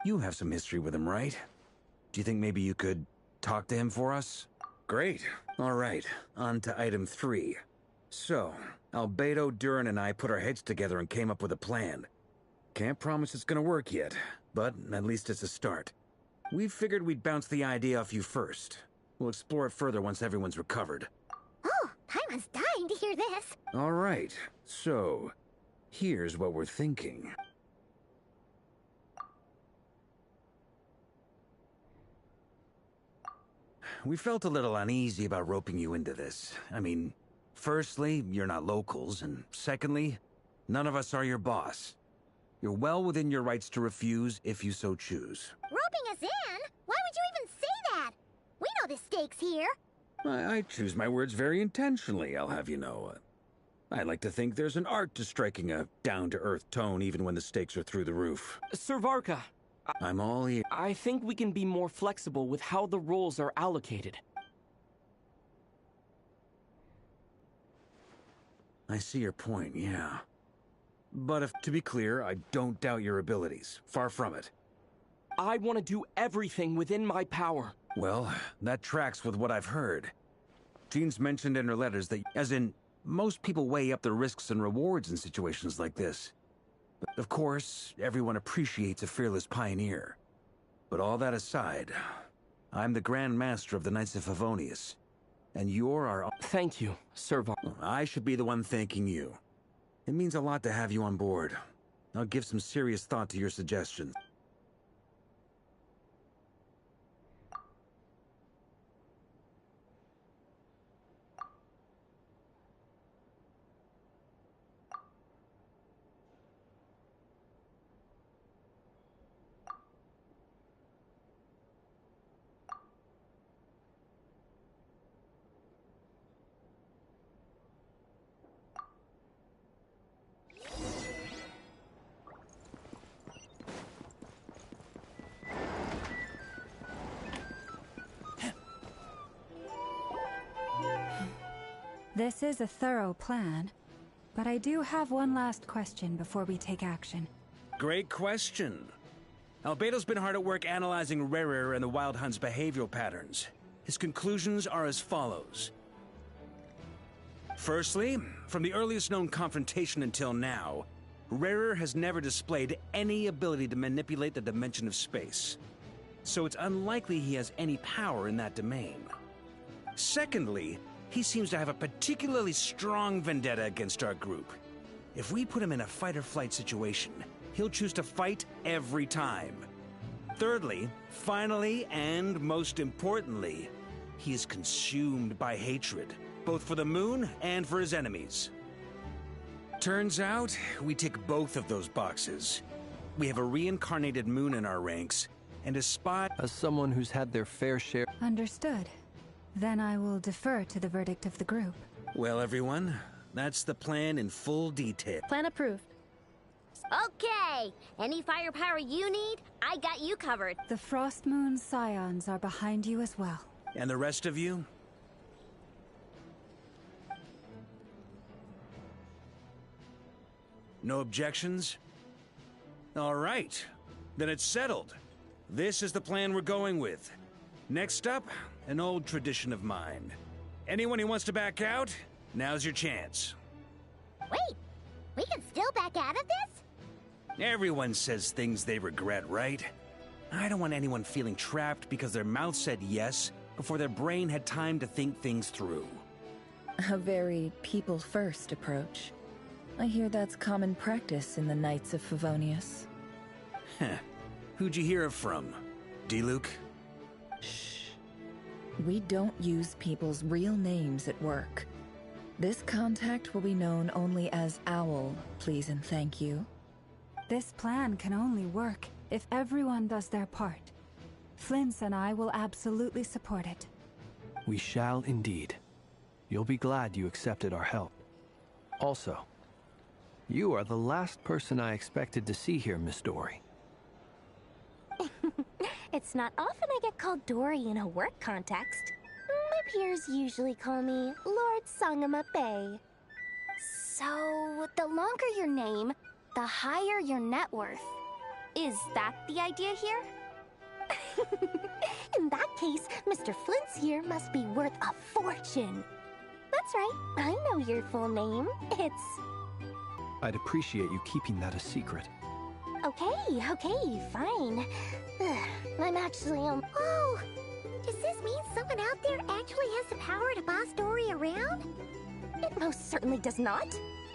You have some history with him, right? Do you think maybe you could talk to him for us? Great. All right, on to item 3. So, Albedo, Duran, and I put our heads together and came up with a plan. Can't promise it's gonna work yet, but at least it's a start. We figured we'd bounce the idea off you first. We'll explore it further once everyone's recovered. Oh, Paimon's dying to hear this. All right, so here's what we're thinking. We felt a little uneasy about roping you into this. I mean, firstly, you're not locals, and secondly, none of us are your boss. You're well within your rights to refuse if you so choose. Roping us in? Why would you even say that? We know the stakes here. I choose my words very intentionally, I'll have you know. I like to think there's an art to striking a down-to-earth tone even when the stakes are through the roof. Sir Varka, I'm all ears. I think we can be more flexible with how the roles are allocated. I see your point, yeah. But to be clear, I don't doubt your abilities. Far from it. I want to do everything within my power. Well, that tracks with what I've heard. Jean's mentioned in her letters that, as in, most people weigh up the risks and rewards in situations like this. But of course, everyone appreciates a fearless pioneer. But all that aside, I'm the Grand Master of the Knights of Favonius, and you're our... Thank you, Sir Varka. I should be the one thanking you. It means a lot to have you on board. I'll give some serious thought to your suggestions. This is a thorough plan, but I do have one last question before we take action. Great question. Albedo's been hard at work analyzing Rarer and the Wild Hunt's behavioral patterns. His conclusions are as follows. Firstly, from the earliest known confrontation until now, Rarer has never displayed any ability to manipulate the dimension of space. So it's unlikely he has any power in that domain. Secondly, he seems to have a particularly strong vendetta against our group. If we put him in a fight-or-flight situation, he'll choose to fight every time. Thirdly, finally, and most importantly, he is consumed by hatred, both for the moon and for his enemies. Turns out, we tick both of those boxes. We have a reincarnated moon in our ranks, and a spy... As someone who's had their fair share... Understood. Then I will defer to the verdict of the group. Well, everyone, that's the plan in full detail. Plan approved. Okay, any firepower you need, I got you covered. The Frost Moon Scions are behind you as well. And the rest of you? No objections? All right, then it's settled. This is the plan we're going with. Next up, an old tradition of mine. Anyone who wants to back out, now's your chance. Wait, we can still back out of this? Everyone says things they regret, right? I don't want anyone feeling trapped because their mouth said yes before their brain had time to think things through. A very people-first approach. I hear that's common practice in the Knights of Favonius. Heh. Who'd you hear it from? D-Luke? Shh. We don't use people's real names at work. This contact will be known only as Owl, please and thank you. This plan can only work if everyone does their part. Flint's and I will absolutely support it. We shall indeed. You'll be glad you accepted our help. Also, you are the last person I expected to see here, Miss Dory. It's not often I get called Dory in a work context. My peers usually call me Lord Sangamabe. So, the longer your name, the higher your net worth. Is that the idea here? In that case, Mr. Flint's here must be worth a fortune. That's right, I know your full name. It's... I'd appreciate you keeping that a secret. Okay, fine. I'm actually, Oh! Does this mean someone out there actually has the power to boss Dory around? It most certainly does not.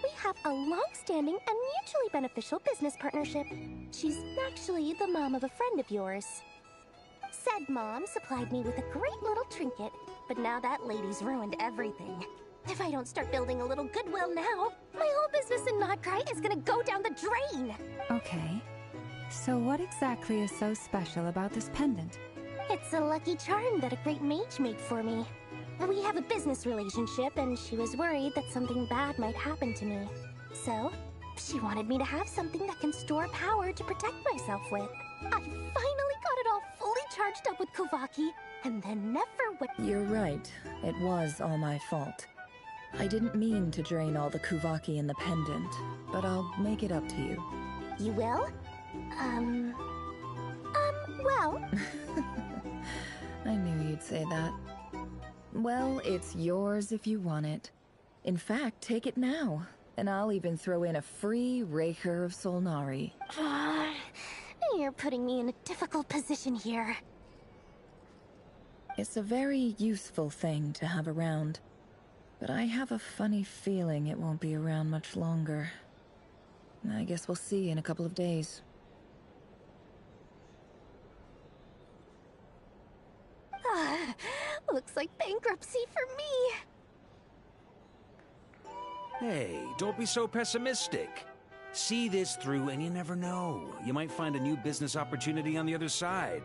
We have a long-standing and mutually beneficial business partnership. She's actually the mom of a friend of yours. Said mom supplied me with a great little trinket, but now that lady's ruined everything. If I don't start building a little goodwill now, my whole business in Notcry is gonna go down the drain! Okay. So what exactly is so special about this pendant? It's a lucky charm that a great mage made for me. We have a business relationship, and she was worried that something bad might happen to me. So, she wanted me to have something that can store power to protect myself with. I finally got it all fully charged up with Kuvaki, and then never went— You're right. It was all my fault. I didn't mean to drain all the Kuvaki in the pendant, but I'll make it up to you. You will? Well... I knew you'd say that. Well, it's yours if you want it. In fact, take it now, and I'll even throw in a free Raker of Solnari. You're putting me in a difficult position here. It's a very useful thing to have around, but I have a funny feeling it won't be around much longer. I guess we'll see in a couple of days. Looks like bankruptcy for me. Hey, don't be so pessimistic. See this through and you never know. You might find a new business opportunity on the other side.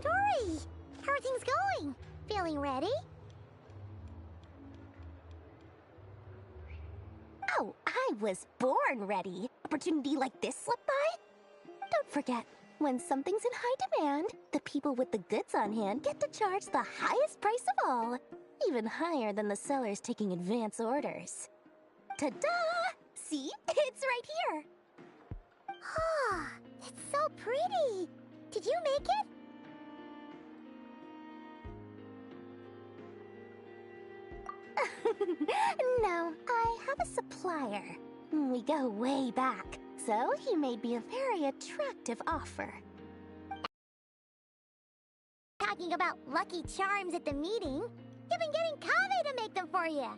Dory! How are things going? Feeling ready? Oh, I was born ready. Opportunity like this slip by? Don't forget, when something's in high demand, the people with the goods on hand get to charge the highest price of all. Even higher than the sellers taking advance orders. Ta-da! See? It's right here! Oh, it's so pretty! Did you make it? No, I have a supplier. We go way back, so he made me a very attractive offer. Talking about lucky charms at the meeting. You've been getting Kaveh to make them for you.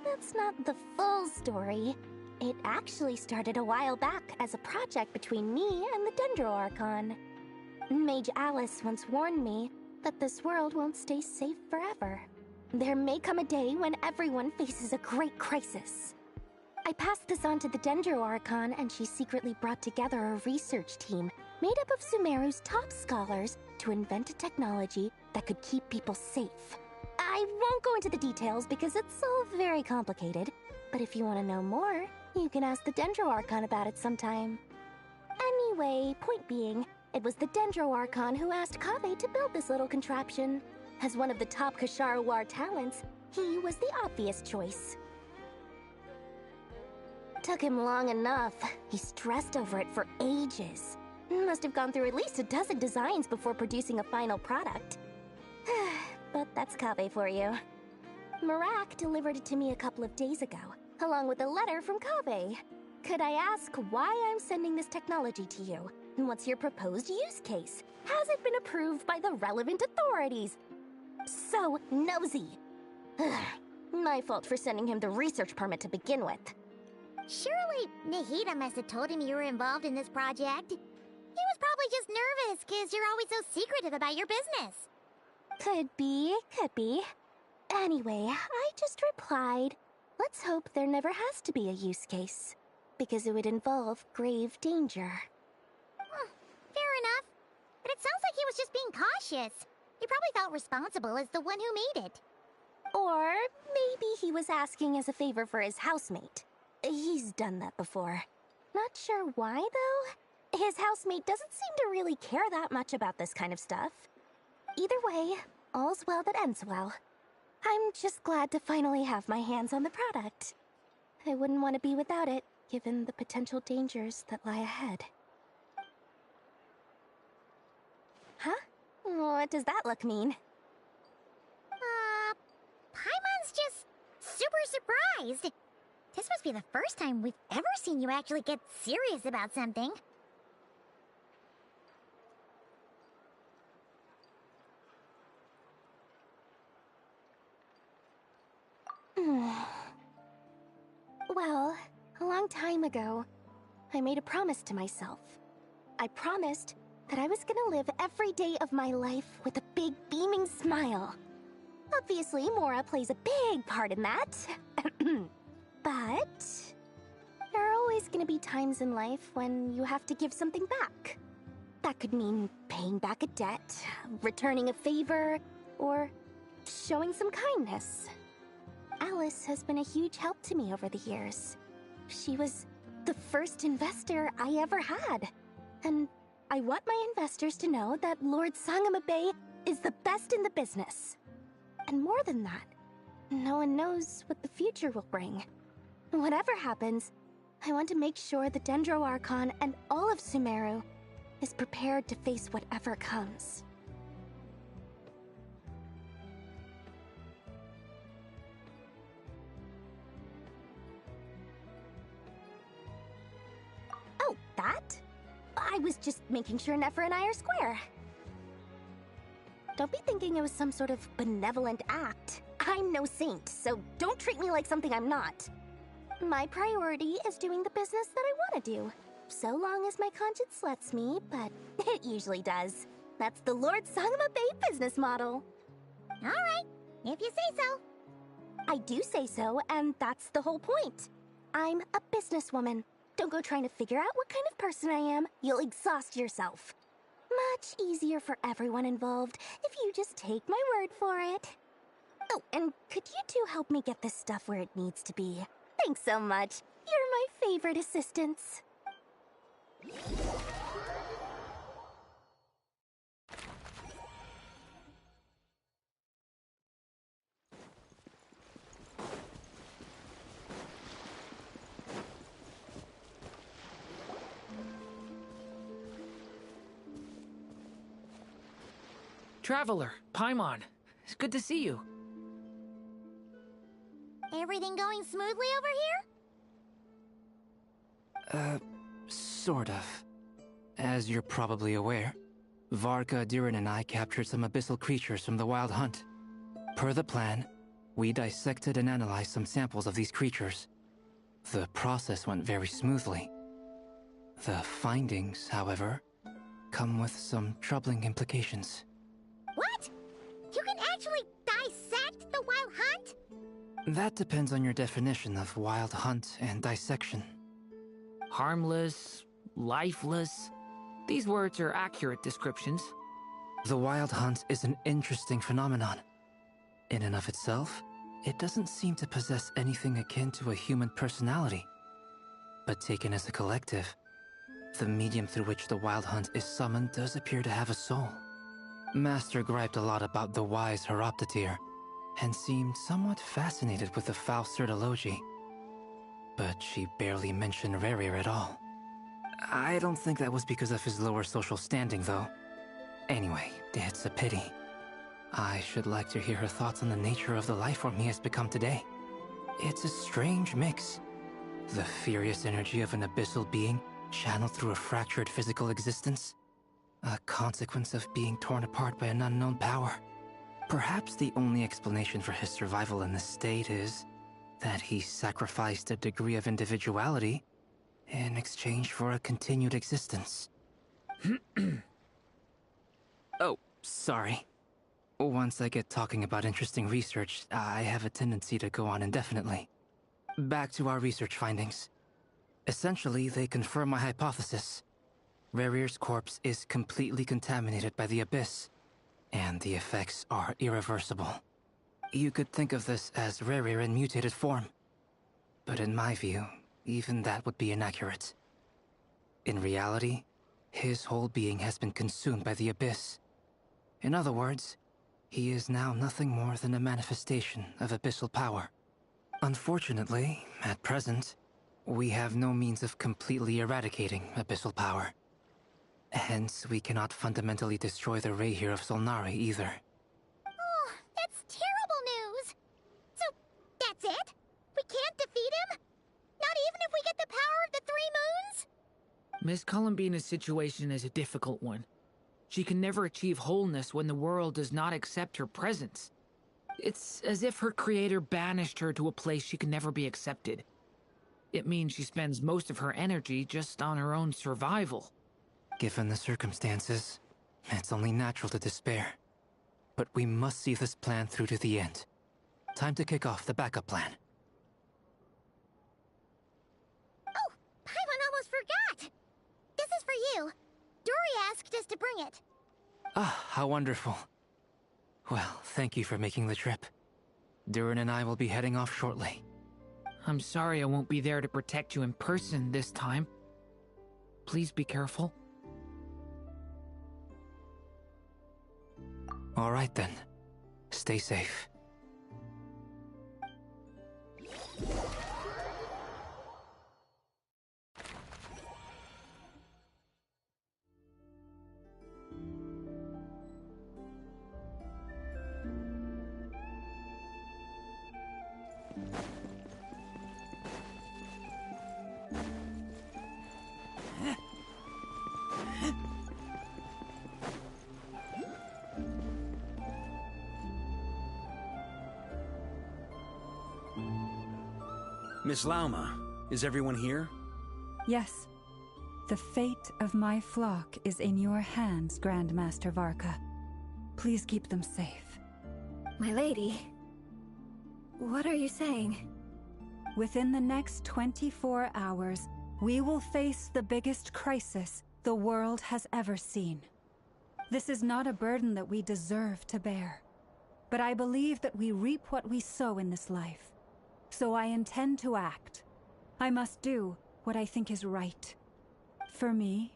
That's not the full story. It actually started a while back as a project between me and the Dendro Archon. Mage Alice once warned me that this world won't stay safe forever. There may come a day when everyone faces a great crisis. I passed this on to the Dendro Archon, and she secretly brought together a research team made up of Sumeru's top scholars to invent a technology that could keep people safe. I won't go into the details because it's all very complicated, but if you want to know more, you can ask the Dendro Archon about it sometime. Anyway, point being, it was the Dendro Archon who asked Kaveh to build this little contraption. As one of the top Kashara War talents, he was the obvious choice. Took him long enough. He stressed over it for ages. Must have gone through at least a dozen designs before producing a final product. But that's Kaveh for you. Marak delivered it to me a couple of days ago, along with a letter from Kaveh. Could I ask why I'm sending this technology to you? And what's your proposed use case? Has it been approved by the relevant authorities? So nosy. My fault for sending him the research permit to begin with. Surely Nahida must have told him you were involved in this project. He was probably just nervous because you're always so secretive about your business. Could be. Anyway, I just replied, let's hope there never has to be a use case. because it would involve grave danger. Fair enough. But it sounds like he was just being cautious. He probably felt responsible as the one who made it. Or maybe he was asking as a favor for his housemate. He's done that before. Not sure why, though. His housemate doesn't seem to really care that much about this kind of stuff. Either way, all's well that ends well. I'm just glad to finally have my hands on the product. I wouldn't want to be without it, given the potential dangers that lie ahead. Huh? What does that look mean? Paimon's just super surprised. This must be the first time we've ever seen you actually get serious about something. Well, a long time ago, I made a promise to myself. I promised that I was gonna live every day of my life with a big beaming smile. Obviously, Mora plays a big part in that. But there are always gonna be times in life when you have to give something back. That could mean paying back a debt, returning a favor, or showing some kindness. Alice has been a huge help to me over the years. She was the first investor I ever had. And I want my investors to know that Lord Sangamabe is the best in the business. And more than that, no one knows what the future will bring. Whatever happens, I want to make sure the Dendro Archon and all of Sumeru is prepared to face whatever comes. Oh, that? I was just making sure Nefer and I are square. Don't be thinking it was some sort of benevolent act. I'm no saint, so don't treat me like something I'm not. My priority is doing the business that I want to do. So long as my conscience lets me, but it usually does. That's the Lord Sangamabe business model. Alright, if you say so. I do say so, and that's the whole point. I'm a businesswoman. Don't go trying to figure out what kind of person I am. You'll exhaust yourself. Much easier for everyone involved if you just take my word for it. Oh, and could you two help me get this stuff where it needs to be? Thanks so much. You're my favorite assistants. Traveler, Paimon, it's good to see you. Everything going smoothly over here? Sort of. As you're probably aware, Varka, Durin, and I captured some abyssal creatures from the Wild Hunt. Per the plan, we dissected and analyzed some samples of these creatures. The process went very smoothly. The findings, however, come with some troubling implications. What? You can actually dissect the Wild Hunt? That depends on your definition of Wild Hunt and dissection. Harmless, lifeless. These words are accurate descriptions. The Wild Hunt is an interesting phenomenon. In and of itself, it doesn't seem to possess anything akin to a human personality. But taken as a collective, the medium through which the Wild Hunt is summoned does appear to have a soul. Master griped a lot about the wise Horoptetyr, and seemed somewhat fascinated with the foul Certology. But she barely mentioned Rerir at all. I don't think that was because of his lower social standing, though. Anyway, it's a pity. I should like to hear her thoughts on the nature of the life form he has become today. It's a strange mix. The furious energy of an abyssal being channeled through a fractured physical existence. A consequence of being torn apart by an unknown power. Perhaps the only explanation for his survival in this state is that he sacrificed a degree of individuality in exchange for a continued existence. Oh, sorry. Once I get talking about interesting research, I have a tendency to go on indefinitely. Back to our research findings. Essentially, they confirm my hypothesis. Rerir's corpse is completely contaminated by the Abyss, and the effects are irreversible. You could think of this as Rerir in mutated form. But in my view, even that would be inaccurate. In reality, his whole being has been consumed by the Abyss. In other words, he is now nothing more than a manifestation of abyssal power. Unfortunately, at present, we have no means of completely eradicating abyssal power. Hence, we cannot fundamentally destroy the Rerir of Solnari either. Oh, that's terrible news! So, that's it? We can't defeat him? Not even if we get the power of the Three Moons? Miss Columbina's situation is a difficult one. She can never achieve wholeness when the world does not accept her presence. It's as if her creator banished her to a place she can never be accepted. It means she spends most of her energy just on her own survival. Given the circumstances, it's only natural to despair. But we must see this plan through to the end. Time to kick off the backup plan. Oh, Paimon almost forgot! This is for you. Dory asked us to bring it. Ah, how wonderful. Well, thank you for making the trip. Durin and I will be heading off shortly. I'm sorry I won't be there to protect you in person this time. Please be careful. All right then. Stay safe. Miss Lauma, is everyone here? Yes. The fate of my flock is in your hands, Grandmaster Varka. Please keep them safe. My lady, what are you saying? Within the next 24 hours, we will face the biggest crisis the world has ever seen. This is not a burden that we deserve to bear, but I believe that we reap what we sow in this life. So I intend to act. I must do what I think is right. For me,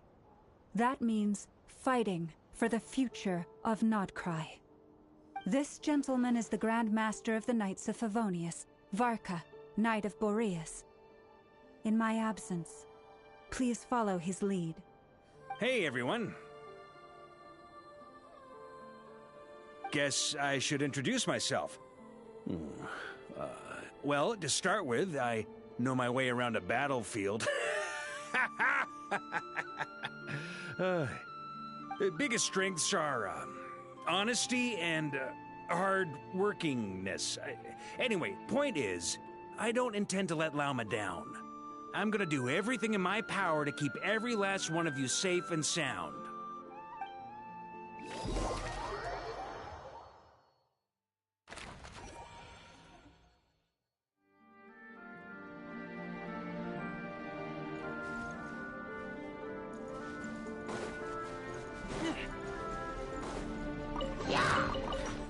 that means fighting for the future of Nodcry. This gentleman is the Grand Master of the Knights of Favonius, Varka, Knight of Boreas. In my absence, please follow his lead. Hey, everyone. Guess I should introduce myself. Well, to start with, I know my way around a battlefield. Biggest strengths are honesty and hard-workingness. Anyway, point is, I don't intend to let Lauma down. I'm gonna do everything in my power to keep every last one of you safe and sound.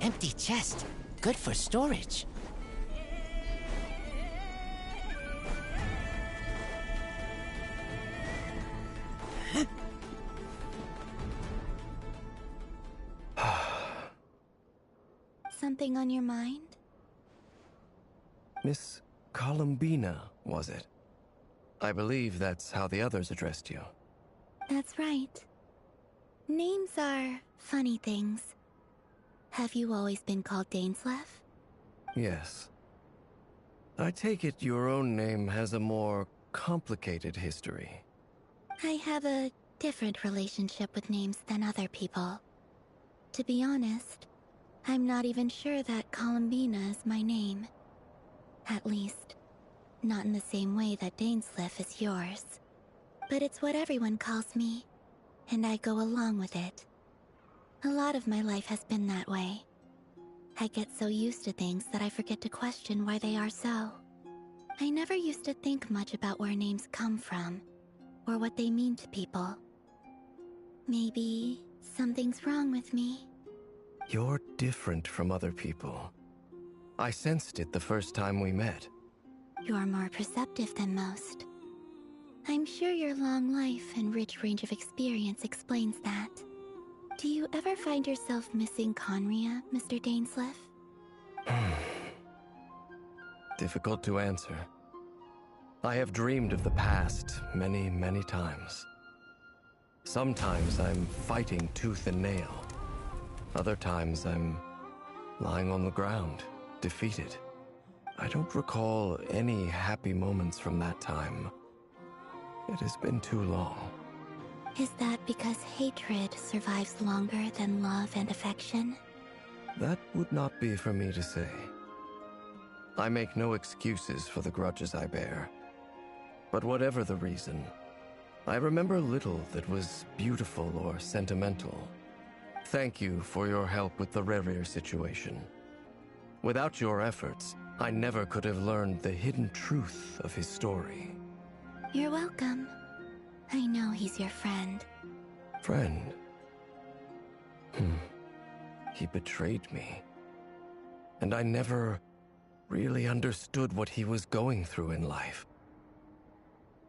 Empty chest. Good for storage. Something on your mind? Miss Columbina, was it? I believe that's how the others addressed you. That's right. Names are funny things. Have you always been called Dainsleif? Yes. I take it your own name has a more complicated history. I have a different relationship with names than other people. To be honest, I'm not even sure that Columbina is my name. At least, not in the same way that Dainsleif is yours. But it's what everyone calls me, and I go along with it. A lot of my life has been that way. I get so used to things that I forget to question why they are so. I never used to think much about where names come from, or what they mean to people. Maybe something's wrong with me. You're different from other people. I sensed it the first time we met. You're more perceptive than most. I'm sure your long life and rich range of experience explains that. Do you ever find yourself missing Conria, Mr. Dainsleif? Difficult to answer. I have dreamed of the past many, many times. Sometimes I'm fighting tooth and nail. Other times I'm lying on the ground, defeated. I don't recall any happy moments from that time. It has been too long. Is that because hatred survives longer than love and affection? That would not be for me to say. I make no excuses for the grudges I bear. But whatever the reason, I remember little that was beautiful or sentimental. Thank you for your help with the Rerir situation. Without your efforts, I never could have learned the hidden truth of his story. You're welcome. I know he's your friend. Friend? He betrayed me. And I never really understood what he was going through in life.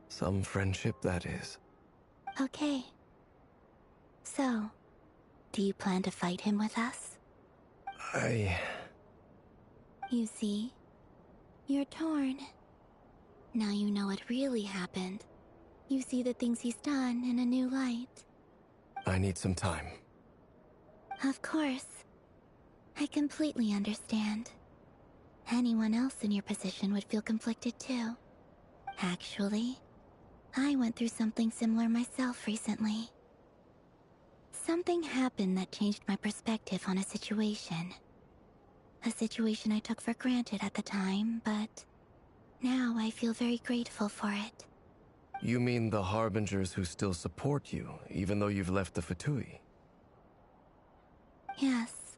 Some friendship, that is. Okay. So, do you plan to fight him with us? You see, you're torn. Now you know what really happened. You see the things he's done in a new light. I need some time. Of course. I completely understand. Anyone else in your position would feel conflicted too. Actually, I went through something similar myself recently. Something happened that changed my perspective on a situation. A situation I took for granted at the time, but now I feel very grateful for it. You mean the Harbingers who still support you, even though you've left the Fatui? Yes.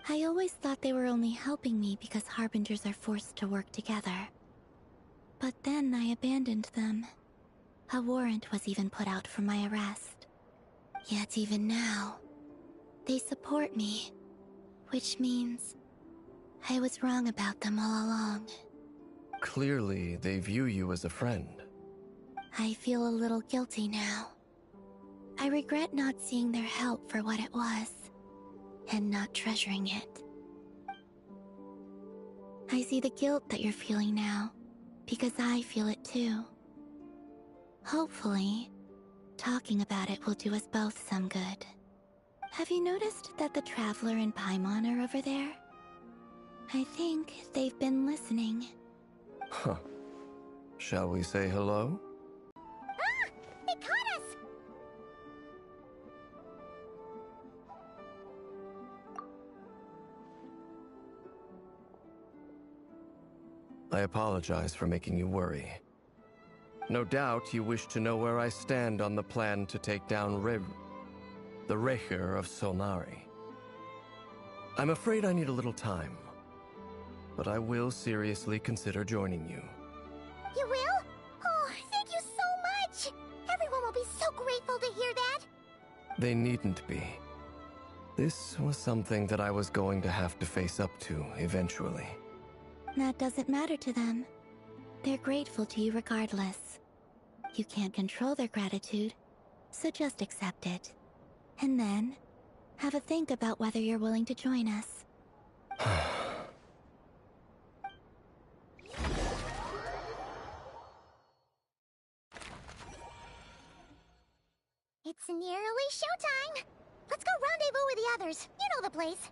I always thought they were only helping me because Harbingers are forced to work together. But then I abandoned them. A warrant was even put out for my arrest. Yet even now, they support me. Which means I was wrong about them all along. Clearly, they view you as a friend. I feel a little guilty now. I regret not seeing their help for what it was, and not treasuring it. I see the guilt that you're feeling now, because I feel it too. Hopefully, talking about it will do us both some good. Have you noticed that the Traveler and Paimon are over there? I think they've been listening. Huh. Shall we say hello? Ah! They caught us! I apologize for making you worry. No doubt you wish to know where I stand on the plan to take down the Rerir of Solnari. I'm afraid I need a little time, but I will seriously consider joining you. You will? Oh, thank you so much! Everyone will be so grateful to hear that! They needn't be. This was something that I was going to have to face up to eventually. That doesn't matter to them. They're grateful to you regardless. You can't control their gratitude, so just accept it. And then, have a think about whether you're willing to join us. It's nearly showtime! Let's go rendezvous with the others. You know the place.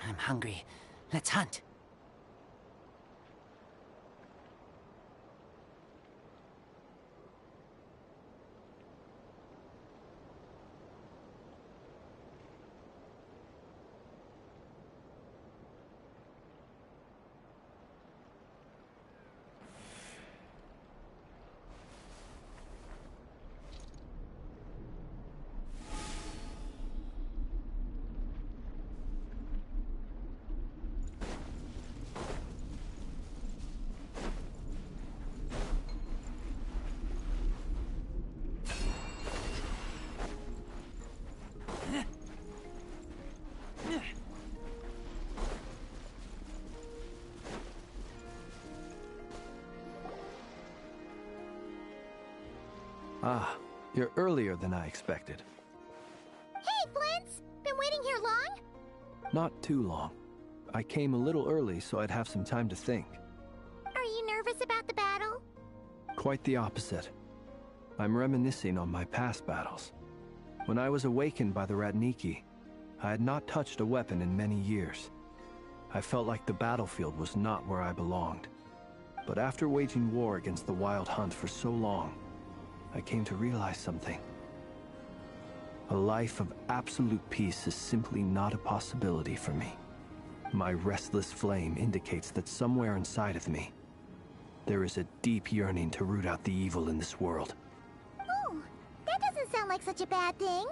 I'm hungry. Let's hunt. Ah, you're earlier than I expected. Hey, Flints! Been waiting here long? Not too long. I came a little early so I'd have some time to think. Are you nervous about the battle? Quite the opposite. I'm reminiscing on my past battles. When I was awakened by the Ratniki, I had not touched a weapon in many years. I felt like the battlefield was not where I belonged. But after waging war against the Wild Hunt for so long, I came to realize something. A life of absolute peace is simply not a possibility for me. My restless flame indicates that somewhere inside of me, there is a deep yearning to root out the evil in this world. Oh, that doesn't sound like such a bad thing.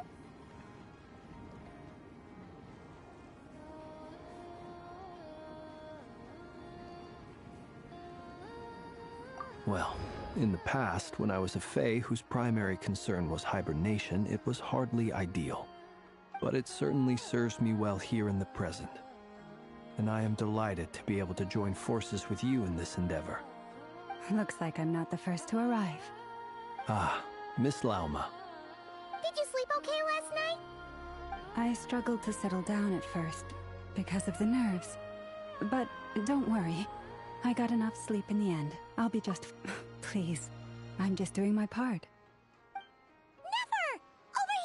Well, in the past, when I was a Fae whose primary concern was hibernation, it was hardly ideal. But it certainly serves me well here in the present. And I am delighted to be able to join forces with you in this endeavor. Looks like I'm not the first to arrive. Ah, Miss Lauma. Did you sleep okay last night? I struggled to settle down at first, because of the nerves. But don't worry. I got enough sleep in the end. I'll be just... Please. I'm just doing my part. Never! Over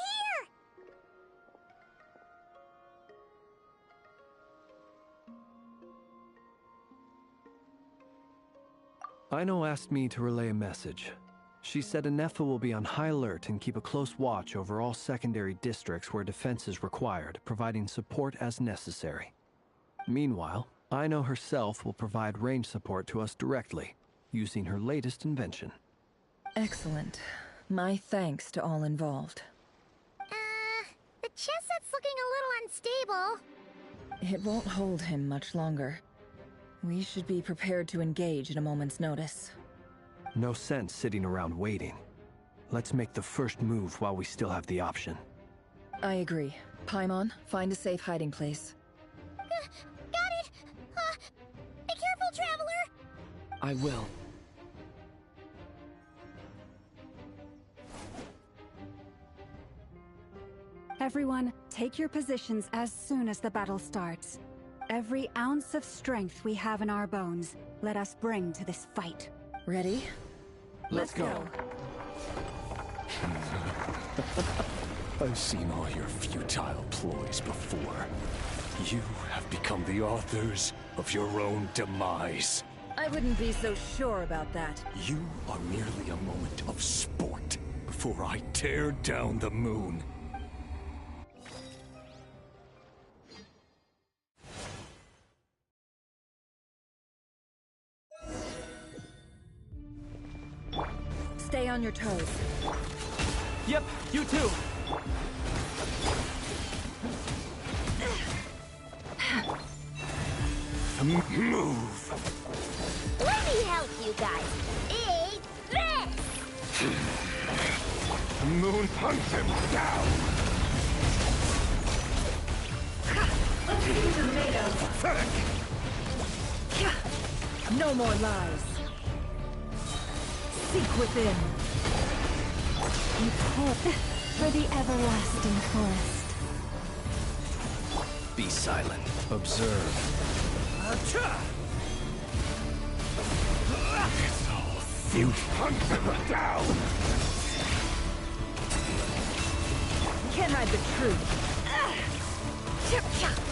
here! Aino asked me to relay a message. She said Anefa will be on high alert and keep a close watch over all secondary districts where defense is required, providing support as necessary. Meanwhile, Aino herself will provide range support to us directly, using her latest invention. Excellent. My thanks to all involved. The chest set's looking a little unstable. It won't hold him much longer. We should be prepared to engage at a moment's notice. No sense sitting around waiting. Let's make the first move while we still have the option. I agree. Paimon, find a safe hiding place. Got it! Be careful, Traveler! I will. Everyone, take your positions as soon as the battle starts. Every ounce of strength we have in our bones, let us bring to this fight. Ready? Let's go. I've seen all your futile ploys before. You have become the authors of your own demise. I wouldn't be so sure about that. You are merely a moment of sport before I tear down the moon. Stay on your toes. Yep, you too. Move! Let me help you guys. Eat this! Moon hunts him down! Pathetic! No more lies. Seek within. You hope for the everlasting forest. Be silent. Observe. It's all futile. Hunt him down! Can't hide the truth.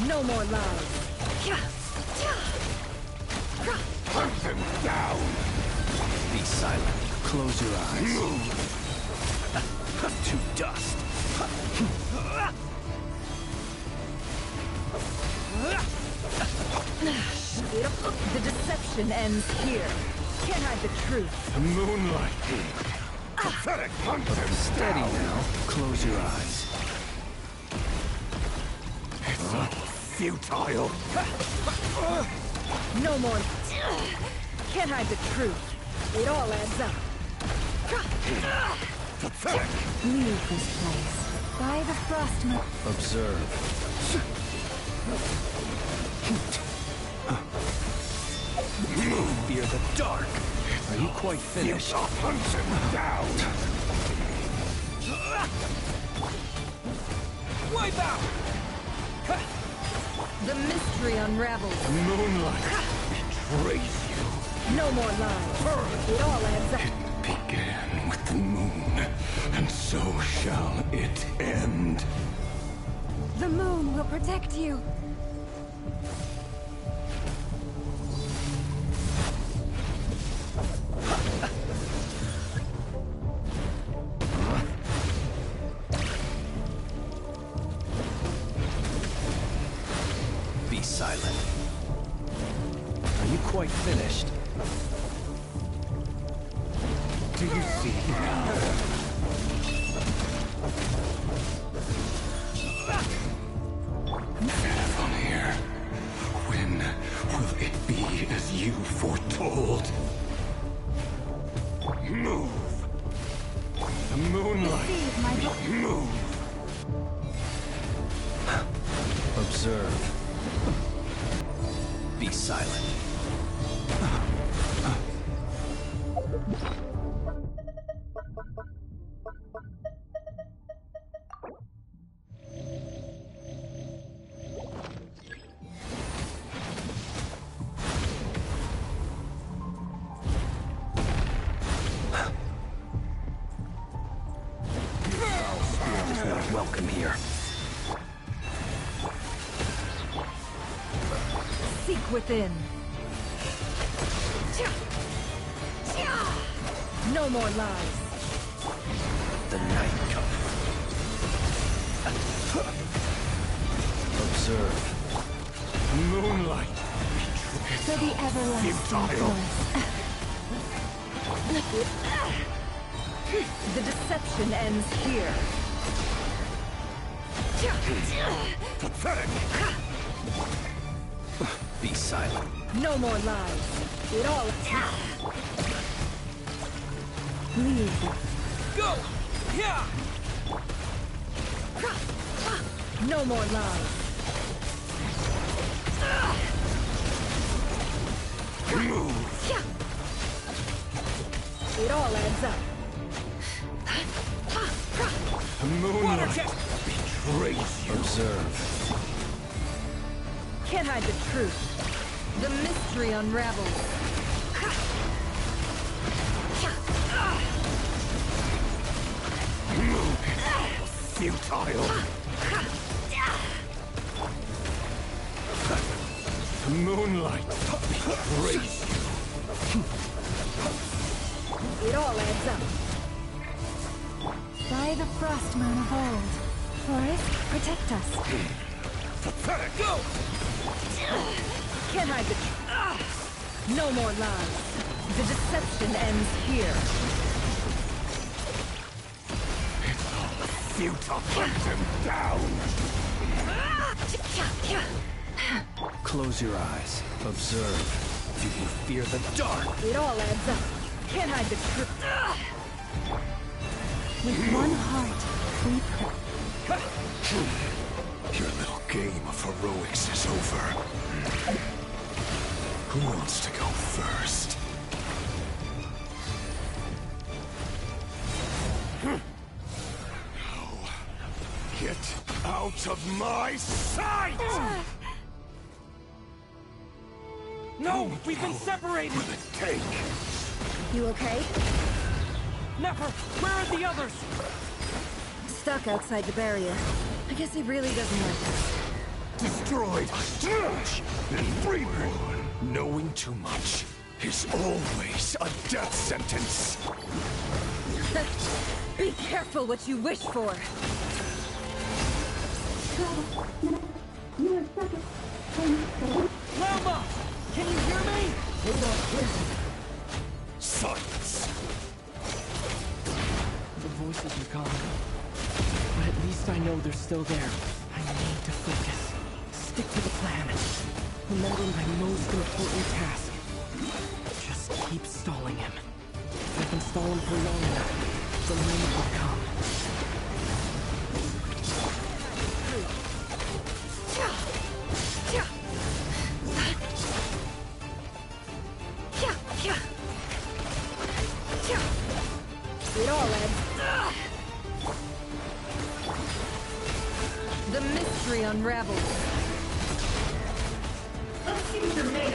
No more lies. Hunt him down! Be silent. Close your eyes. Move! To dust. The deception ends here. Can't hide the truth. Moonlight! Pathetic! Hunt him Steady down! now. Close your eyes. It's all futile! No more. Can't hide the truth. It all adds up. Pathetic! Leave this place. By the frost moon. Observe. Move! Fear the dark. Are you quite finished? Hunt him down! Wipe out! The mystery unravels. Moonlight betrays you. No more lies. It all adds up. It began with the moon, and so shall it end. The moon will protect you. Be silent. Are you quite finished? Do you see now? Avalir, when will it be as you foretold? Move! The moonlight! Move! Observe. Be silent. Welcome here. Seek within. No more lies. The night comes. Observe. Moonlight! For the everlasting force. The deception ends here. Pathetic! Be silent. No more lies. It all... Leave. Go! Yeah! No more lies. Move! It all adds up. The moonlight betrays you. Observe. Can't hide the truth. The mystery unravels. Futile! The moonlight betrays you. It all adds up. By the frost moon of old. Forest, protect us. Pathetic! Go! Can't hide the truth. No more lies. The deception ends here. Futile! Hunt him down! Close your eyes. Observe. Do you fear the dark? It all adds up. Can't hide the truth. With one heart, we pray. Your little game of heroics is over. Who wants to go first? No. Get out of my sight! No! We've been separated! Will it take? You okay? Never! Where are the others? Stuck outside the barrier. I guess he really doesn't like us. Destroyed! And reborn! Knowing too much is always a death sentence! Be careful what you wish for! Lama! Can you hear me? Silence! The voices are gone. But at least I know they're still there. I need to focus. Stick to the plan. Remember my most important task. Just keep stalling him. If I can stall him for long enough, the moment will come. It all ends. The mystery unravels. Let's see what you're made